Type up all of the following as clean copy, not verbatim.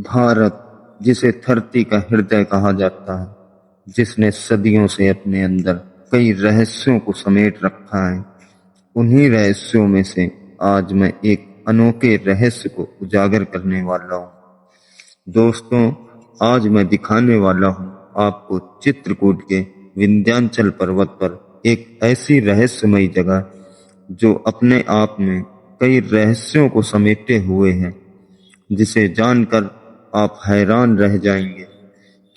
भारत, जिसे धरती का हृदय कहा जाता है, जिसने सदियों से अपने अंदर कई रहस्यों को समेट रखा है, उन्हीं रहस्यों में से आज मैं एक अनोखे रहस्य को उजागर करने वाला हूँ। दोस्तों, आज मैं दिखाने वाला हूँ आपको चित्रकूट के विंध्याचल पर्वत पर एक ऐसी रहस्यमयी जगह जो अपने आप में कई रहस्यों को समेटे हुए है, जिसे जानकर आप हैरान रह जाएंगे,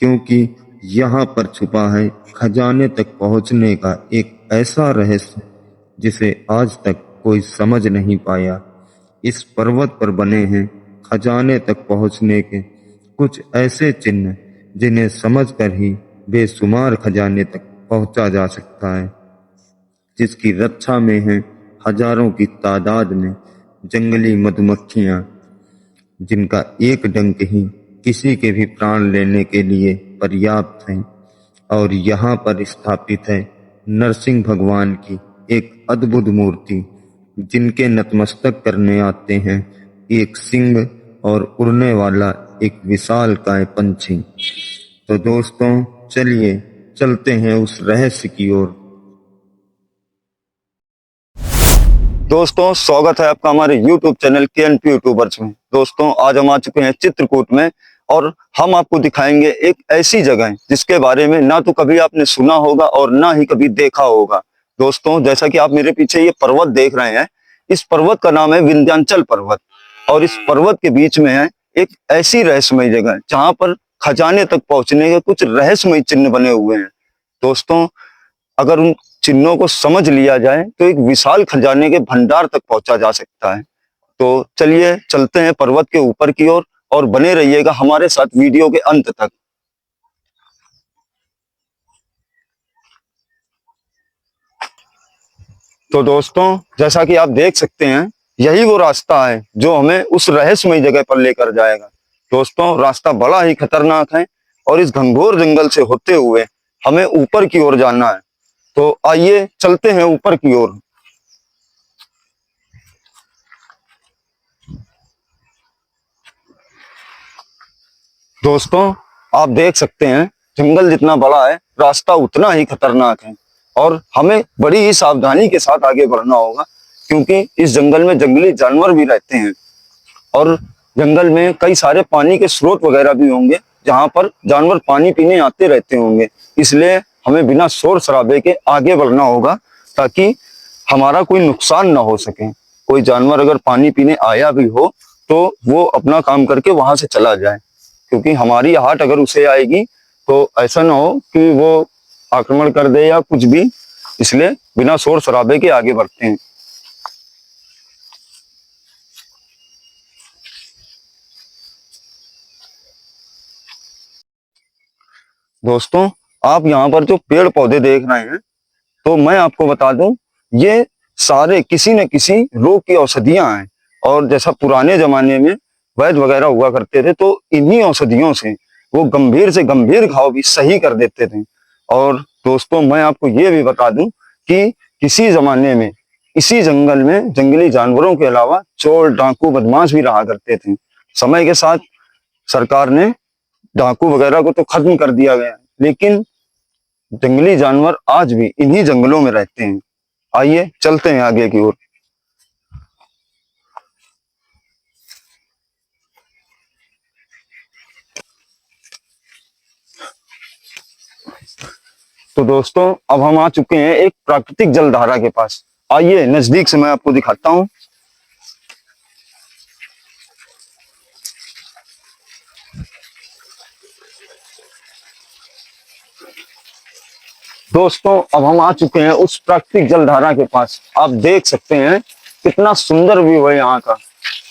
क्योंकि यहाँ पर छुपा है खजाने तक पहुँचने का एक ऐसा रहस्य जिसे आज तक कोई समझ नहीं पाया। इस पर्वत पर बने हैं खजाने तक पहुँचने के कुछ ऐसे चिन्ह जिन्हें समझकर ही बेशुमार खजाने तक पहुँचा जा सकता है, जिसकी रक्षा में हैं हजारों की तादाद में जंगली मधुमक्खियां, जिनका एक डंक ही किसी के भी प्राण लेने के लिए पर्याप्त है। और यहाँ पर स्थापित है नरसिंह भगवान की एक अद्भुत मूर्ति, जिनके नतमस्तक करने आते हैं एक सिंह और उड़ने वाला एक विशालकाय पंछी। तो दोस्तों, चलिए चलते हैं उस रहस्य की ओर। दोस्तों, स्वागत है आपका हमारे YouTube चैनल KNP यूट्यूबर्स में। दोस्तों, आज हम आ चुके हैं चित्रकूट में और हम आपको दिखाएंगे एक ऐसी जगह जिसके बारे में ना तो कभी आपने सुना होगा और ना ही कभी देखा होगा। दोस्तों, जैसा कि आप मेरे पीछे ये पर्वत देख रहे हैं, इस पर्वत का नाम है विंध्याचल पर्वत। और इस पर्वत के बीच में है एक ऐसी रहस्यमयी जगह जहाँ पर खजाने तक पहुंचने के कुछ रहस्यमयी चिन्ह बने हुए हैं। दोस्तों, अगर उन चिन्हों को समझ लिया जाए तो एक विशाल खजाने के भंडार तक पहुंचा जा सकता है। तो चलिए चलते हैं पर्वत के ऊपर की ओर और बने रहिएगा हमारे साथ वीडियो के अंत तक। तो दोस्तों, जैसा कि आप देख सकते हैं, यही वो रास्ता है जो हमें उस रहस्यमयी जगह पर लेकर जाएगा। दोस्तों, रास्ता बड़ा ही खतरनाक है और इस घंघोर जंगल से होते हुए हमें ऊपर की ओर जाना है। तो आइए चलते हैं ऊपर की ओर। दोस्तों, आप देख सकते हैं, जंगल जितना बड़ा है, रास्ता उतना ही खतरनाक है और हमें बड़ी ही सावधानी के साथ आगे बढ़ना होगा, क्योंकि इस जंगल में जंगली जानवर भी रहते हैं और जंगल में कई सारे पानी के स्रोत वगैरह भी होंगे जहां पर जानवर पानी पीने आते रहते होंगे। इसलिए हमें बिना शोर शराबे के आगे बढ़ना होगा ताकि हमारा कोई नुकसान ना हो सके। कोई जानवर अगर पानी पीने आया भी हो तो वो अपना काम करके वहां से चला जाए, क्योंकि हमारी आहट अगर उसे आएगी तो ऐसा ना हो कि वो आक्रमण कर दे या कुछ भी। इसलिए बिना शोर शराबे के आगे बढ़ते हैं। दोस्तों, आप यहाँ पर जो पेड़ पौधे देख रहे हैं, तो मैं आपको बता दूं, ये सारे किसी न किसी रोग की औषधियां हैं। और जैसा पुराने जमाने में वैद्य वगैरह हुआ करते थे, तो इन्हीं औषधियों से वो गंभीर से गंभीर घाव भी सही कर देते थे। और दोस्तों, मैं आपको ये भी बता दूं कि किसी जमाने में इसी जंगल में जंगली जानवरों के अलावा चोर डाकू बदमाश भी रहा करते थे। समय के साथ सरकार ने डाकू वगैरह को तो खत्म कर दिया गया, लेकिन जंगली जानवर आज भी इन्हीं जंगलों में रहते हैं। आइए चलते हैं आगे की ओर। तो दोस्तों, अब हम आ चुके हैं एक प्राकृतिक जलधारा के पास। आइए नजदीक से मैं आपको दिखाता हूं। दोस्तों, अब हम आ चुके हैं उस प्राकृतिक जलधारा के पास। आप देख सकते हैं कितना सुंदर व्यू है यहाँ का।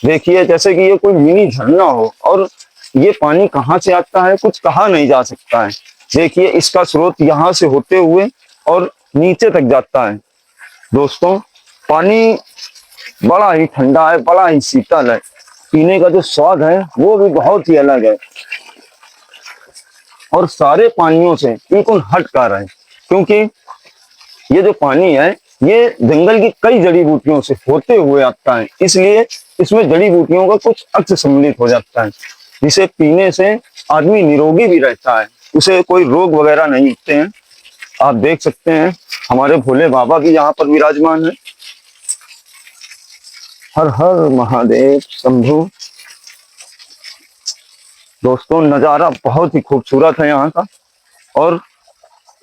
देखिए, जैसे कि ये कोई मिनी झरना हो, और ये पानी कहाँ से आता है कुछ कहा नहीं जा सकता है। देखिए, इसका स्रोत यहाँ से होते हुए और नीचे तक जाता है। दोस्तों, पानी बड़ा ही ठंडा है, बड़ा ही शीतल है। पीने का जो स्वाद है वो भी बहुत ही अलग है और सारे पानियों से बिल्कुल हटकर है, क्योंकि ये जो पानी है ये जंगल की कई जड़ी बूटियों से होते हुए आता है। इसलिए इसमें जड़ी बूटियों का कुछ अंश सम्मिलित हो जाता है। जिसे पीने से आदमी निरोगी भी रहता है, उसे कोई रोग वगैरह नहीं होते हैं। आप देख सकते हैं हमारे भोले बाबा भी यहाँ पर विराजमान है। हर हर महादेव शंभु। दोस्तों नजारा बहुत ही खूबसूरत है यहाँ का और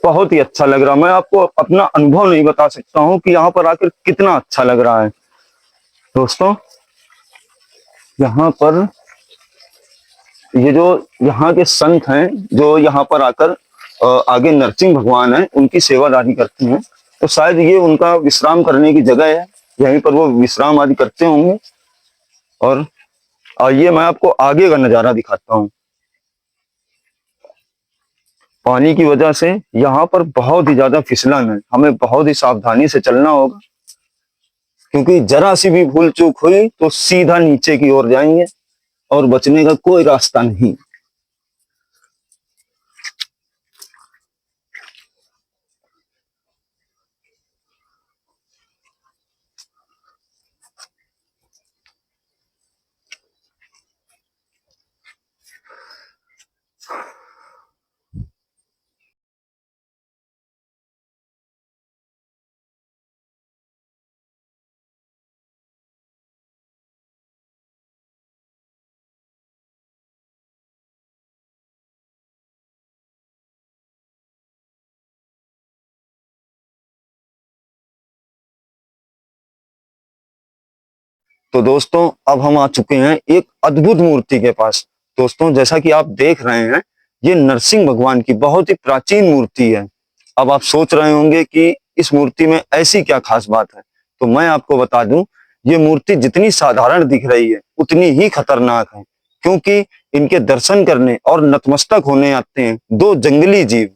बहुत ही अच्छा लग रहा है। मैं आपको अपना अनुभव नहीं बता सकता हूँ कि यहाँ पर आकर कितना अच्छा लग रहा है। दोस्तों यहाँ पर ये जो यहाँ के संत हैं जो यहाँ पर आकर आगे नरसिंह भगवान है उनकी सेवादारी करते हैं, तो शायद ये उनका विश्राम करने की जगह है, यहीं पर वो विश्राम आदि करते होंगे। और आइए मैं आपको आगे का नजारा दिखाता हूँ। पानी की वजह से यहाँ पर बहुत ही ज्यादा फिसलन है, हमें बहुत ही सावधानी से चलना होगा, क्योंकि जरा सी भी भूल चूक हुई तो सीधा नीचे की ओर जाएंगे और बचने का कोई रास्ता नहीं। तो दोस्तों अब हम आ चुके हैं एक अद्भुत मूर्ति के पास। दोस्तों जैसा कि आप देख रहे हैं ये नरसिंह भगवान की बहुत ही प्राचीन मूर्ति है। अब आप सोच रहे होंगे कि इस मूर्ति में ऐसी क्या खास बात है, तो मैं आपको बता दूं ये मूर्ति जितनी साधारण दिख रही है उतनी ही खतरनाक है, क्योंकि इनके दर्शन करने और नतमस्तक होने आते हैं दो जंगली जीव।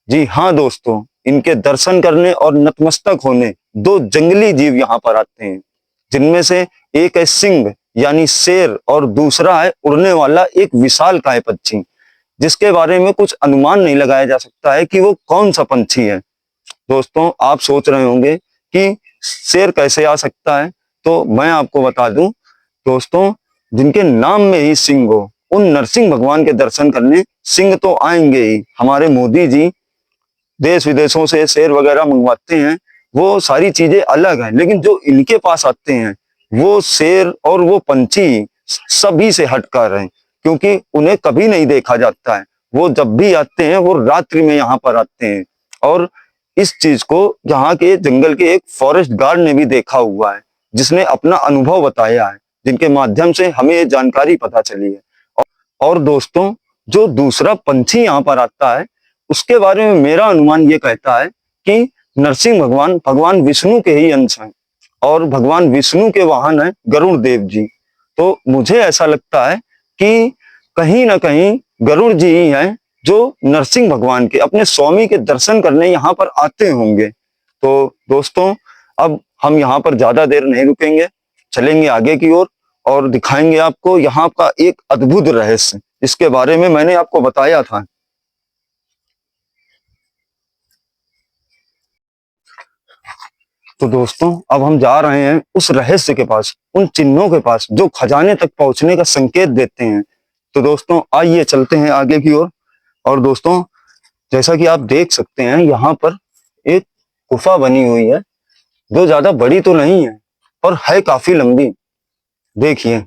जी हाँ दोस्तों, इनके दर्शन करने और नतमस्तक होने दो जंगली जीव यहाँ पर आते हैं, जिनमें से एक है सिंह यानी शेर और दूसरा है उड़ने वाला एक विशालकाय पक्षी, जिसके बारे में कुछ अनुमान नहीं लगाया जा सकता है कि वो कौन सा पंछी है। दोस्तों आप सोच रहे होंगे कि शेर कैसे आ सकता है, तो मैं आपको बता दूं दोस्तों, जिनके नाम में ही सिंह हो उन नरसिंह भगवान के दर्शन करने सिंह तो आएंगे ही। हमारे मोदी जी देश विदेशों से शेर वगैरह मंगवाते हैं, वो सारी चीजें अलग हैं, लेकिन जो इनके पास आते हैं वो शेर और वो पंछी सभी से हटकर हैं, क्योंकि उन्हें कभी नहीं देखा जाता है। वो जब भी आते हैं वो रात्रि में यहाँ पर आते हैं, और इस चीज को यहाँ के जंगल के एक फॉरेस्ट गार्ड ने भी देखा हुआ है, जिसने अपना अनुभव बताया है, जिनके माध्यम से हमें ये जानकारी पता चली है। और दोस्तों जो दूसरा पंछी यहाँ पर आता है उसके बारे में मेरा अनुमान ये कहता है कि नरसिंह भगवान भगवान विष्णु के ही अंश हैं, और भगवान विष्णु के वाहन है गरुड़ देव जी। तो मुझे ऐसा लगता है कि कहीं ना कहीं गरुड़ जी ही हैं जो नरसिंह भगवान के अपने स्वामी के दर्शन करने यहाँ पर आते होंगे। तो दोस्तों अब हम यहाँ पर ज्यादा देर नहीं रुकेंगे, चलेंगे आगे की ओर और दिखाएंगे आपको यहाँ का एक अद्भुत रहस्य, इसके बारे में मैंने आपको बताया था। तो दोस्तों अब हम जा रहे हैं उस रहस्य के पास, उन चिन्हों के पास जो खजाने तक पहुंचने का संकेत देते हैं। तो दोस्तों आइए चलते हैं आगे की ओर। और दोस्तों जैसा कि आप देख सकते हैं यहाँ पर एक गुफा बनी हुई है, जो ज्यादा बड़ी तो नहीं है और है काफी लंबी। देखिए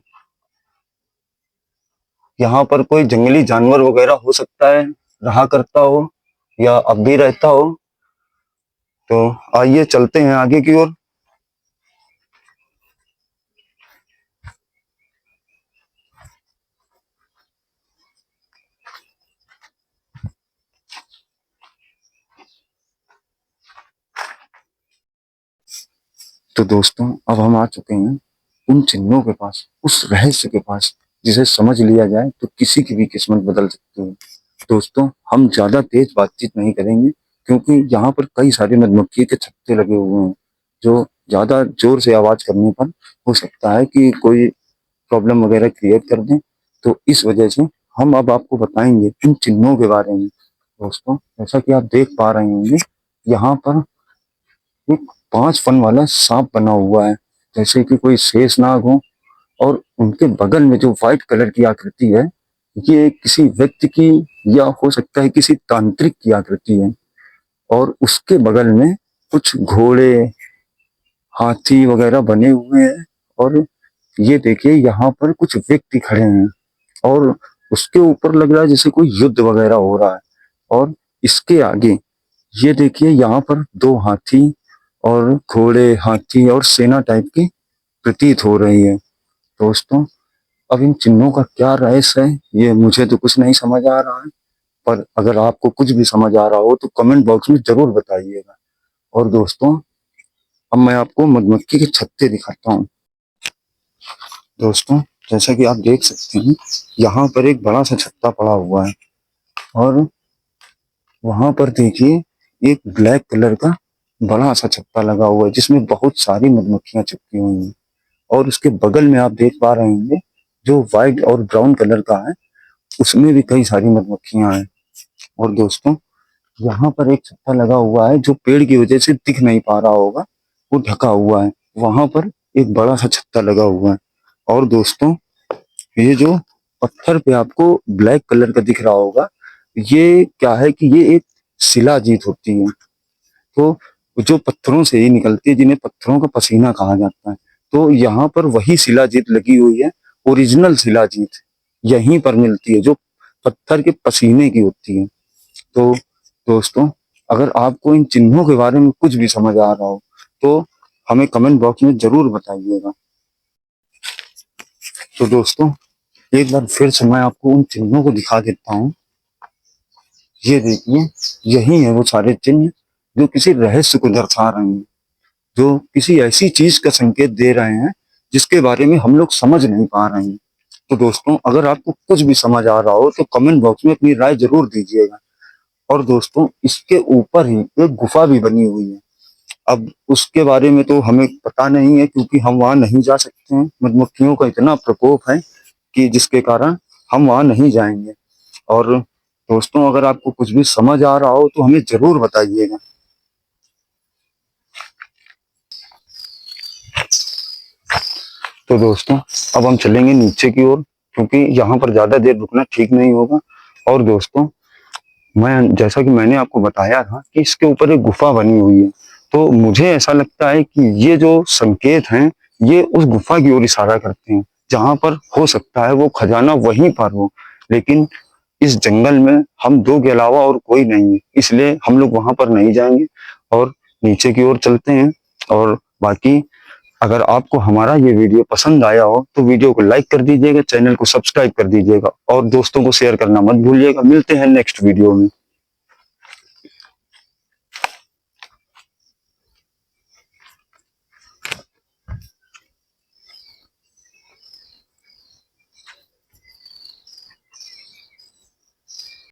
यहाँ पर कोई जंगली जानवर वगैरह हो सकता है, रहा करता हो या अब भी रहता हो। तो आइए चलते हैं आगे की ओर। तो दोस्तों अब हम आ चुके हैं उन चिन्हों के पास, उस रहस्य के पास जिसे समझ लिया जाए तो किसी की भी किस्मत बदल सकती है। दोस्तों हम ज्यादा तेज बातचीत नहीं करेंगे, क्योंकि यहाँ पर कई सारे मधुमक्खी के छत्ते लगे हुए हैं, जो ज्यादा जोर से आवाज करने पर हो सकता है कि कोई प्रॉब्लम वगैरह क्रिएट कर दें। तो इस वजह से हम अब आपको बताएंगे इन चिन्हों के बारे में। दोस्तों जैसा कि आप देख पा रहे होंगे यहाँ पर एक 5 फन वाला सांप बना हुआ है, जैसे कि कोई शेषनाग हो, और उनके बगल में जो व्हाइट कलर की आकृति है ये किसी व्यक्ति की या हो सकता है किसी तांत्रिक की आकृति है। और उसके बगल में कुछ घोड़े, हाथी वगैरह बने हुए हैं। और ये देखिए यहाँ पर कुछ व्यक्ति खड़े हैं और उसके ऊपर लग रहा है जैसे कोई युद्ध वगैरह हो रहा है। और इसके आगे ये देखिए यहाँ पर दो हाथी और घोड़े, हाथी और सेना टाइप की प्रतीत हो रही है। दोस्तों, अब इन चिन्हों का क्या रहस्य है ये मुझे तो कुछ नहीं समझ आ रहा है, पर अगर आपको कुछ भी समझ आ रहा हो तो कमेंट बॉक्स में जरूर बताइएगा। और दोस्तों, अब मैं आपको मधुमक्खी के छत्ते दिखाता हूँ। दोस्तों, जैसा कि आप देख सकते हैं यहाँ पर एक बड़ा सा छत्ता पड़ा हुआ है और वहां पर देखिए एक ब्लैक कलर का बड़ा सा छत्ता लगा हुआ है जिसमें बहुत सारी मधुमक्खियां चिपकी हुई हैं। और उसके बगल में आप देख पा रहे होंगे जो व्हाइट और ब्राउन कलर का है, उसमें भी कई सारी मधुमक्खियां हैं। और दोस्तों, यहाँ पर एक छत्ता लगा हुआ है जो पेड़ की वजह से दिख नहीं पा रहा होगा, वो ढका हुआ है। वहां पर एक बड़ा सा छत्ता लगा हुआ है। और दोस्तों, ये जो पत्थर पे आपको ब्लैक कलर का दिख रहा होगा, ये क्या है कि ये एक शिलाजीत होती है। तो जो पत्थरों से ही निकलती है, जिन्हें पत्थरों का पसीना कहा जाता है। तो यहाँ पर वही शिलाजीत लगी हुई है, ओरिजिनल शिलाजीत यहीं पर मिलती है जो पत्थर के पसीने की होती है। तो दोस्तों, अगर आपको इन चिन्हों के बारे में कुछ भी समझ आ रहा हो तो हमें कमेंट बॉक्स में जरूर बताइएगा। तो दोस्तों, एक बार फिर से मैं आपको उन चिन्हों को दिखा देता हूँ। ये देखिए, यही है वो सारे चिन्ह जो किसी रहस्य को दर्शा रहे हैं, जो किसी ऐसी चीज का संकेत दे रहे हैं जिसके बारे में हम लोग समझ नहीं पा रहे हैं। तो दोस्तों, अगर आपको कुछ भी समझ आ रहा हो तो कमेंट बॉक्स में अपनी राय जरूर दीजिएगा। और दोस्तों, इसके ऊपर ही एक गुफा भी बनी हुई है। अब उसके बारे में तो हमें पता नहीं है क्योंकि हम वहां नहीं जा सकते हैं। मधुमक्खियों का इतना प्रकोप है कि जिसके कारण हम वहां नहीं जाएंगे। और दोस्तों, अगर आपको कुछ भी समझ आ रहा हो तो हमें जरूर बताइएगा। तो दोस्तों, अब हम चलेंगे नीचे की ओर क्योंकि यहाँ पर ज्यादा देर रुकना ठीक नहीं होगा। और दोस्तों, मैं जैसा कि मैंने आपको बताया था कि इसके ऊपर एक गुफा बनी हुई है, तो मुझे ऐसा लगता है कि ये जो संकेत हैं ये उस गुफा की ओर इशारा करते हैं जहां पर हो सकता है वो खजाना वहीं पर हो। लेकिन इस जंगल में हम दो के अलावा और कोई नहीं है, इसलिए हम लोग वहां पर नहीं जाएंगे और नीचे की ओर चलते हैं। और बाकी अगर आपको हमारा ये वीडियो पसंद आया हो तो वीडियो को लाइक कर दीजिएगा, चैनल को सब्सक्राइब कर दीजिएगा और दोस्तों को शेयर करना मत भूलिएगा। मिलते हैं नेक्स्ट वीडियो में।